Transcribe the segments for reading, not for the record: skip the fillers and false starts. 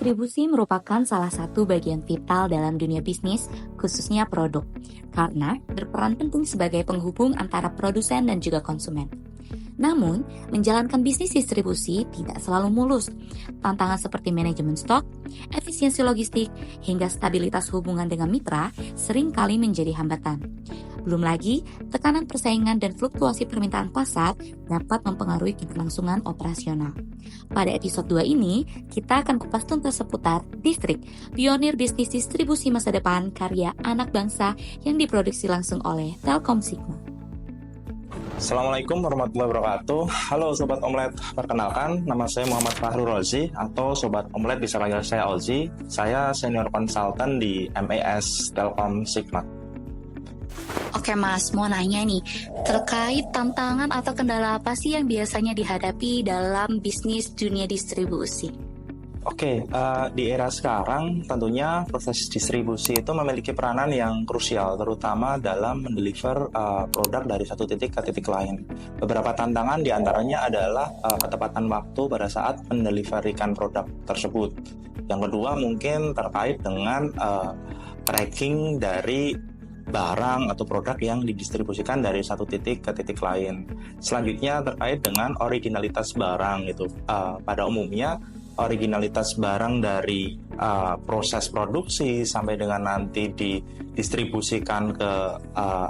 Distribusi merupakan salah satu bagian vital dalam dunia bisnis, khususnya produk, karena berperan penting sebagai penghubung antara produsen dan juga konsumen. Namun, menjalankan bisnis distribusi tidak selalu mulus. Tantangan seperti manajemen stok, efisiensi logistik, hingga stabilitas hubungan dengan mitra sering kali menjadi hambatan. Belum lagi, tekanan persaingan dan fluktuasi permintaan pasar dapat mempengaruhi keberlangsungan operasional. Pada episode 2 ini, kita akan kupas tuntas seputar Distrik, pionir bisnis distribusi masa depan karya anak bangsa yang diproduksi langsung oleh Telkom Sigma. Assalamualaikum warahmatullahi wabarakatuh. Halo Sobat Omelet, perkenalkan nama saya Muhammad Fahru Rozi atau Sobat Omelet bisa panggil saya Ozi. Saya senior konsultan di MAS Telkom Sigma. Oke Mas, mau nanya nih, terkait tantangan atau kendala apa sih yang biasanya dihadapi dalam bisnis dunia distribusi? Oke, di era sekarang tentunya proses distribusi itu memiliki peranan yang krusial, terutama dalam mendeliver produk dari satu titik ke titik lain. Beberapa tantangan diantaranya adalah ketepatan waktu pada saat mendeliverikan produk tersebut. Yang kedua mungkin terkait dengan tracking dari barang atau produk yang didistribusikan dari satu titik ke titik lain. Selanjutnya terkait dengan originalitas barang gitu. Pada umumnya originalitas barang dari proses produksi sampai dengan nanti didistribusikan ke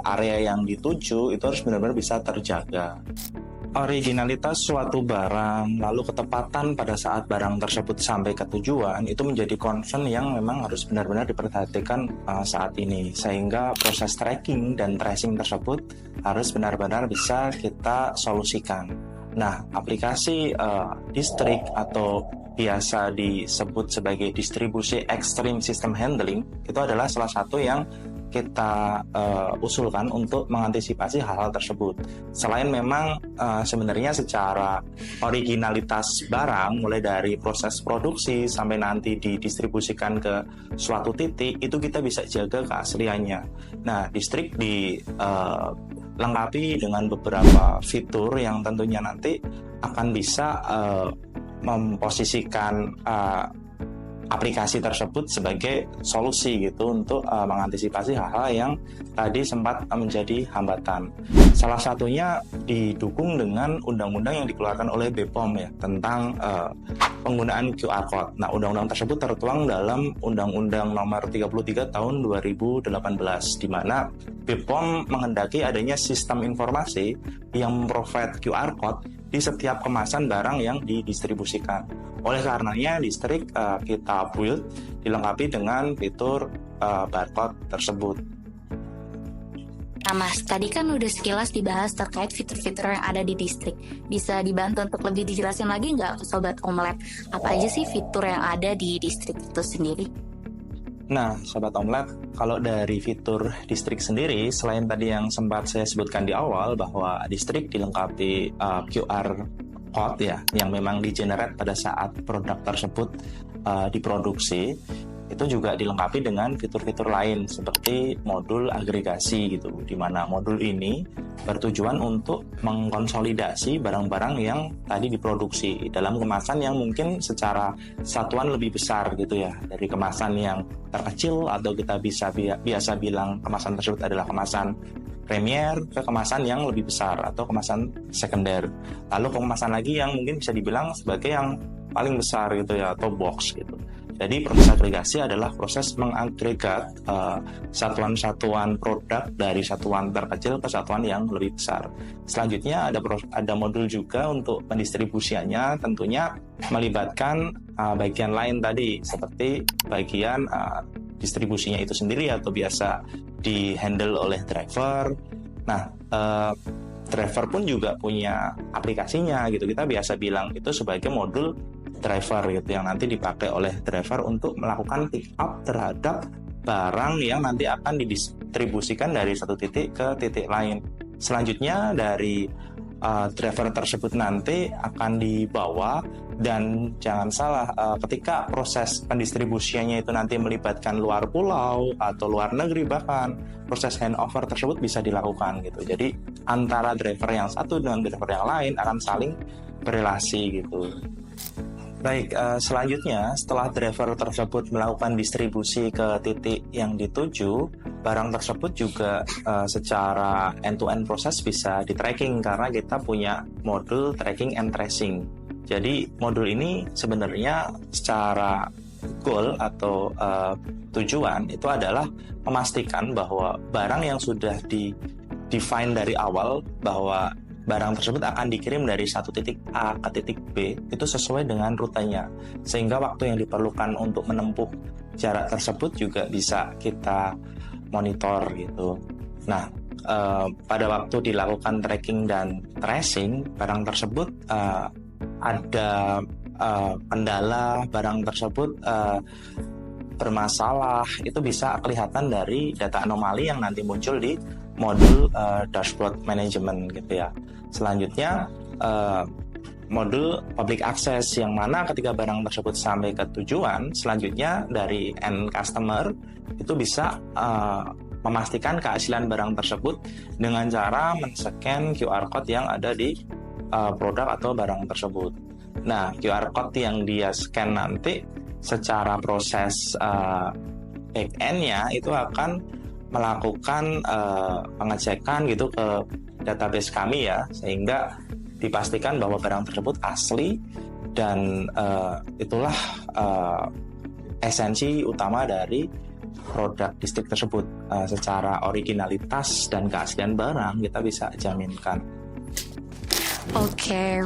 area yang dituju itu harus benar-benar bisa terjaga. Originalitas suatu barang, lalu ketepatan pada saat barang tersebut sampai ke tujuan itu menjadi concern yang memang harus benar-benar diperhatikan saat ini, sehingga proses tracking dan tracing tersebut harus benar-benar bisa kita solusikan. Nah, aplikasi Distrik atau biasa disebut sebagai distribusi extreme system handling itu adalah salah satu yang kita usulkan untuk mengantisipasi hal-hal tersebut. Selain memang sebenarnya secara originalitas barang mulai dari proses produksi sampai nanti didistribusikan ke suatu titik itu kita bisa jaga keasliannya. Nah, Distrik dilengkapi dengan beberapa fitur yang tentunya nanti akan bisa memposisikan aplikasi tersebut sebagai solusi gitu untuk mengantisipasi hal-hal yang tadi sempat menjadi hambatan. Salah satunya didukung dengan undang-undang yang dikeluarkan oleh BPOM ya tentang penggunaan QR Code. Nah, undang-undang tersebut tertuang dalam Undang-Undang Nomor 33 Tahun 2018 di mana BPOM menghendaki adanya sistem informasi yang memprovide QR Code di setiap kemasan barang yang didistribusikan. Oleh karenanya, Distrik kita build dilengkapi dengan fitur barcode tersebut. Nah Mas, tadi kan udah sekilas dibahas terkait fitur-fitur yang ada di Distrik. Bisa dibantu untuk lebih dijelasin lagi nggak Sobat Omelet? Apa aja sih fitur yang ada di Distrik itu sendiri? Nah, Sobat Omelet, kalau dari fitur Distrik sendiri, selain tadi yang sempat saya sebutkan di awal bahwa Distrik dilengkapi QR code ya, yang memang di-generate pada saat produk tersebut diproduksi, itu juga dilengkapi dengan fitur-fitur lain seperti modul agregasi gitu, di mana modul ini bertujuan untuk mengkonsolidasi barang-barang yang tadi diproduksi dalam kemasan yang mungkin secara satuan lebih besar gitu ya, dari kemasan yang terkecil atau kita biasa bilang kemasan tersebut adalah kemasan premier ke kemasan yang lebih besar atau kemasan sekunder. Lalu kemasan lagi yang mungkin bisa dibilang sebagai yang paling besar gitu ya, atau box gitu. Jadi proses agregasi adalah proses mengagregat satuan-satuan produk dari satuan terkecil ke satuan yang lebih besar. Selanjutnya ada modul juga untuk pendistribusiannya, tentunya melibatkan bagian lain tadi seperti bagian distribusinya itu sendiri atau biasa di-handle oleh driver. Nah, driver pun juga punya aplikasinya gitu. Kita biasa bilang itu sebagai modul driver gitu yang nanti dipakai oleh driver untuk melakukan pick up terhadap barang yang nanti akan didistribusikan dari satu titik ke titik lain. Selanjutnya dari driver tersebut nanti akan dibawa, dan jangan salah ketika proses pendistribusiannya itu nanti melibatkan luar pulau atau luar negeri, bahkan proses handover tersebut bisa dilakukan gitu. Jadi antara driver yang satu dengan driver yang lain akan saling berelasi gitu. Baik, selanjutnya setelah driver tersebut melakukan distribusi ke titik yang dituju, barang tersebut juga secara end-to-end proses bisa di-tracking karena kita punya modul tracking and tracing. Jadi modul ini sebenarnya secara goal atau tujuan itu adalah memastikan bahwa barang yang sudah di-define dari awal bahwa barang tersebut akan dikirim dari satu titik A ke titik B itu sesuai dengan rutenya, sehingga waktu yang diperlukan untuk menempuh jarak tersebut juga bisa kita monitor gitu. Nah, pada waktu dilakukan tracking dan tracing barang tersebut ada kendala, barang tersebut bermasalah, itu bisa kelihatan dari data anomali yang nanti muncul di modul dashboard management gitu ya. Selanjutnya modul public access yang mana ketika barang tersebut sampai ke tujuan, selanjutnya dari end customer itu bisa memastikan keaslian barang tersebut dengan cara men-scan QR code yang ada di produk atau barang tersebut. Nah, QR code yang dia scan nanti secara proses back-end-nya itu akan melakukan pengecekan gitu ke database kami ya, sehingga dipastikan bahwa barang tersebut asli dan itulah esensi utama dari produk distrik tersebut. Secara originalitas dan keaslian barang kita bisa jaminkan. Oke,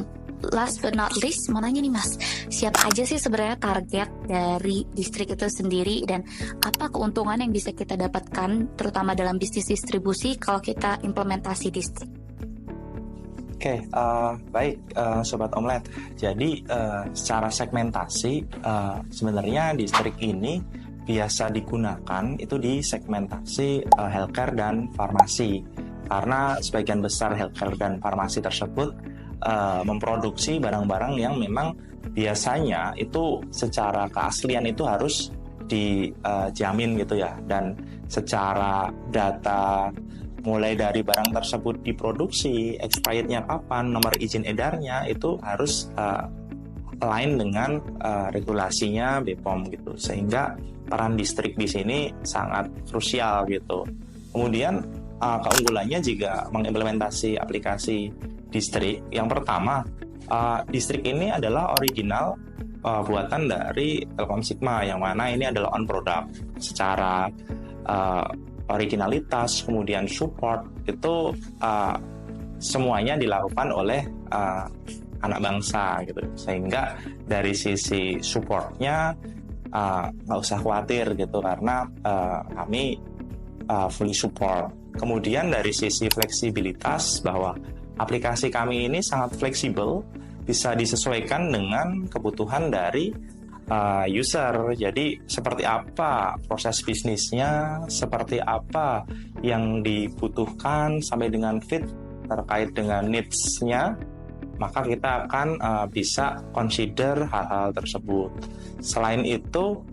last but not least, mau nanya nih Mas, siapa aja sih sebenarnya target dari distrik itu sendiri dan apa keuntungan yang bisa kita dapatkan terutama dalam bisnis distribusi kalau kita implementasi distrik? Oke, baik Sobat Omlet. Jadi secara segmentasi sebenarnya distrik ini biasa digunakan itu di segmentasi healthcare dan farmasi, karena sebagian besar healthcare dan farmasi tersebut memproduksi barang-barang yang memang biasanya itu secara keaslian itu harus dijamin gitu ya, dan secara data mulai dari barang tersebut diproduksi, expirednya kapan, nomor izin edarnya itu harus align dengan regulasinya BPOM gitu, sehingga peran distrik di sini sangat krusial gitu. Kemudian keunggulannya jika mengimplementasi aplikasi distrik. Yang pertama, distrik ini adalah original buatan dari Telkom Sigma, yang mana ini adalah on product. Secara originalitas, kemudian support, itu semuanya dilakukan oleh anak bangsa gitu. Sehingga dari sisi supportnya nggak usah khawatir gitu, karena kami fully support. Kemudian dari sisi fleksibilitas, bahwa aplikasi kami ini sangat fleksibel, bisa disesuaikan dengan kebutuhan dari user. Jadi seperti apa proses bisnisnya, seperti apa yang dibutuhkan sampai dengan fit terkait dengan needs-nya, maka kita akan bisa consider hal-hal tersebut. Selain itu,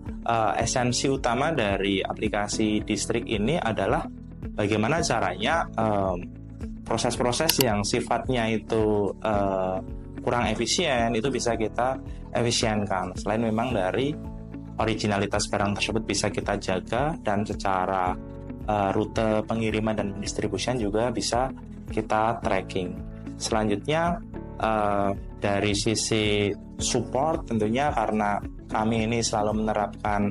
esensi utama dari aplikasi distrik ini adalah bagaimana caranya proses-proses yang sifatnya itu kurang efisien itu bisa kita efisienkan. Selain memang dari originalitas barang tersebut bisa kita jaga, dan secara rute pengiriman dan pendistribusian juga bisa kita tracking. Selanjutnya dari sisi support, tentunya karena kami ini selalu menerapkan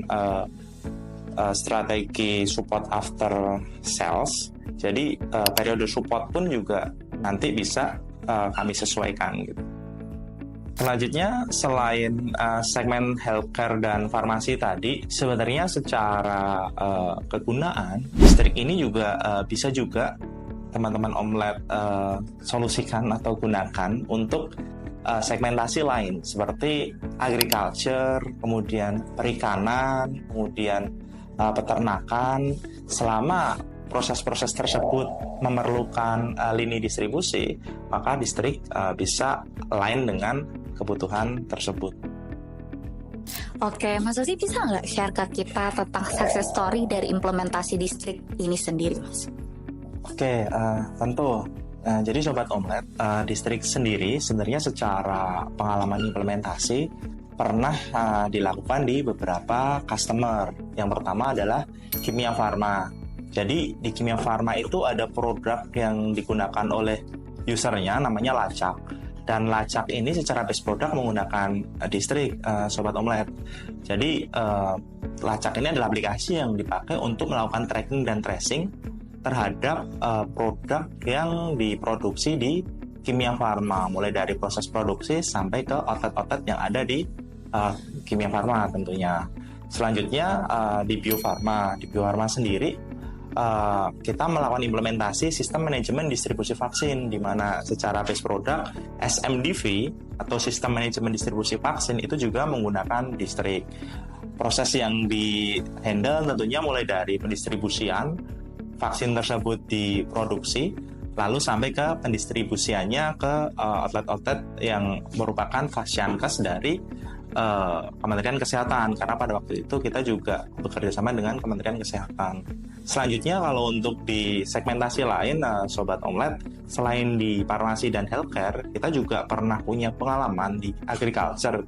strategi support after sales, jadi periode support pun juga nanti bisa kami sesuaikan gitu. Selanjutnya, selain segmen healthcare dan farmasi tadi, sebenarnya secara kegunaan distrik ini juga bisa juga teman-teman Omlet solusikan atau gunakan untuk segmentasi lain seperti agriculture, kemudian perikanan, kemudian peternakan. Selama proses-proses tersebut memerlukan lini distribusi, maka distrik bisa lain dengan kebutuhan tersebut. Oke, Mas Ozi bisa nggak share ke kita tentang success story dari implementasi distrik ini sendiri, Mas? Oke, tentu. Jadi Sobat Omlet, distrik sendiri sebenarnya secara pengalaman implementasi pernah dilakukan di beberapa customer. Yang pertama adalah kimia farma. Jadi di kimia farma itu ada produk yang digunakan oleh usernya namanya lacak. Dan lacak ini secara base product menggunakan distrik, Sobat Omelet. Jadi lacak ini adalah aplikasi yang dipakai untuk melakukan tracking dan tracing terhadap produk yang diproduksi di kimia farma, mulai dari proses produksi sampai ke outlet-outlet yang ada di kimia farma tentunya. Selanjutnya di Bio Farma. Di Bio Farma sendiri kita melakukan implementasi sistem manajemen distribusi vaksin, di mana secara base product SMDV atau sistem manajemen distribusi vaksin itu juga menggunakan distrik. Proses yang di handle tentunya mulai dari pendistribusian vaksin tersebut diproduksi, lalu sampai ke pendistribusiannya ke outlet-outlet yang merupakan fasiankes dari Kementerian Kesehatan, karena pada waktu itu kita juga bekerja sama dengan Kementerian Kesehatan. Selanjutnya kalau untuk di segmentasi lain, Sobat Omelet, selain di farmasi dan healthcare, kita juga pernah punya pengalaman di agriculture.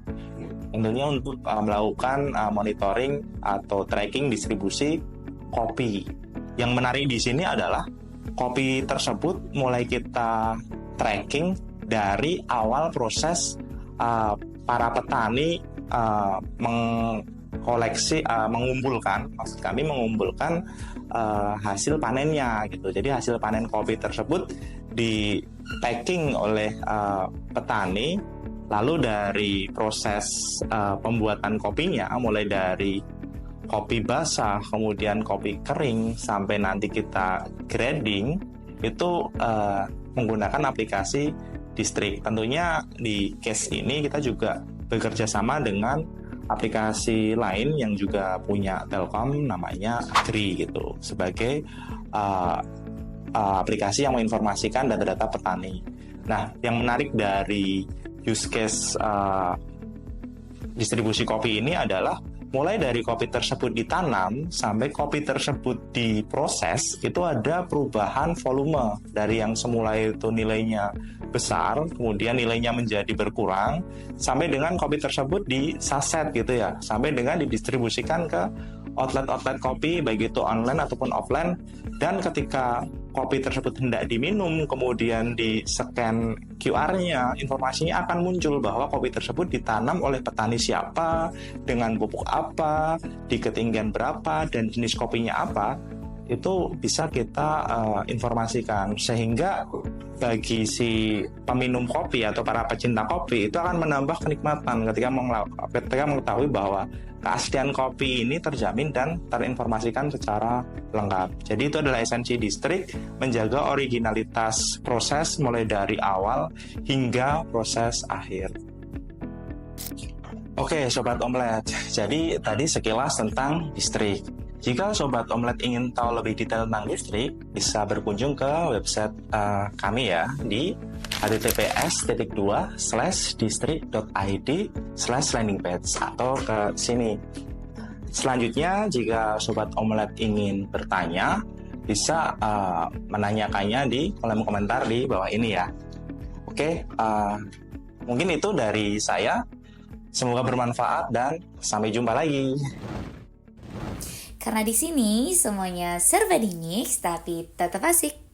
Tentunya untuk melakukan monitoring atau tracking distribusi kopi. Yang menarik di sini adalah kopi tersebut mulai kita tracking dari awal proses para petani mengumpulkan, maksud kami mengumpulkan hasil panennya gitu. Jadi hasil panen kopi tersebut di packing oleh petani, lalu dari proses pembuatan kopinya mulai dari kopi basah, kemudian kopi kering, sampai nanti kita grading itu menggunakan aplikasi distrik. Tentunya di case ini kita juga bekerja sama dengan aplikasi lain yang juga punya Telkom, namanya Agri gitu, sebagai aplikasi yang menginformasikan data-data petani. Nah, yang menarik dari use case distribusi kopi ini adalah mulai dari kopi tersebut ditanam sampai kopi tersebut diproses, itu ada perubahan volume dari yang semula itu nilainya besar, kemudian nilainya menjadi berkurang, sampai dengan kopi tersebut disaset gitu ya, sampai dengan didistribusikan ke outlet-outlet kopi, baik itu online ataupun offline. Dan ketika kopi tersebut hendak diminum, kemudian di-scan QR-nya, informasinya akan muncul bahwa kopi tersebut ditanam oleh petani siapa, dengan pupuk apa, di ketinggian berapa, dan jenis kopinya apa. Itu bisa kita informasikan, sehingga bagi si peminum kopi atau para pecinta kopi itu akan menambah kenikmatan ketika mengetahui bahwa keaslian kopi ini terjamin dan terinformasikan secara lengkap. Jadi itu adalah esensi distrik, menjaga originalitas proses mulai dari awal hingga proses akhir. Oke, Sobat Omelet, jadi tadi sekilas tentang distrik. Jika Sobat Omelet ingin tahu lebih detail tentang distrik, bisa berkunjung ke website kami ya di https://distrik.id/landing page atau ke sini. Selanjutnya, jika Sobat Omelet ingin bertanya, bisa menanyakannya di kolom komentar di bawah ini ya. Oke, mungkin itu dari saya. Semoga bermanfaat dan sampai jumpa lagi. Karena di sini semuanya serba di mix tapi tetap asik.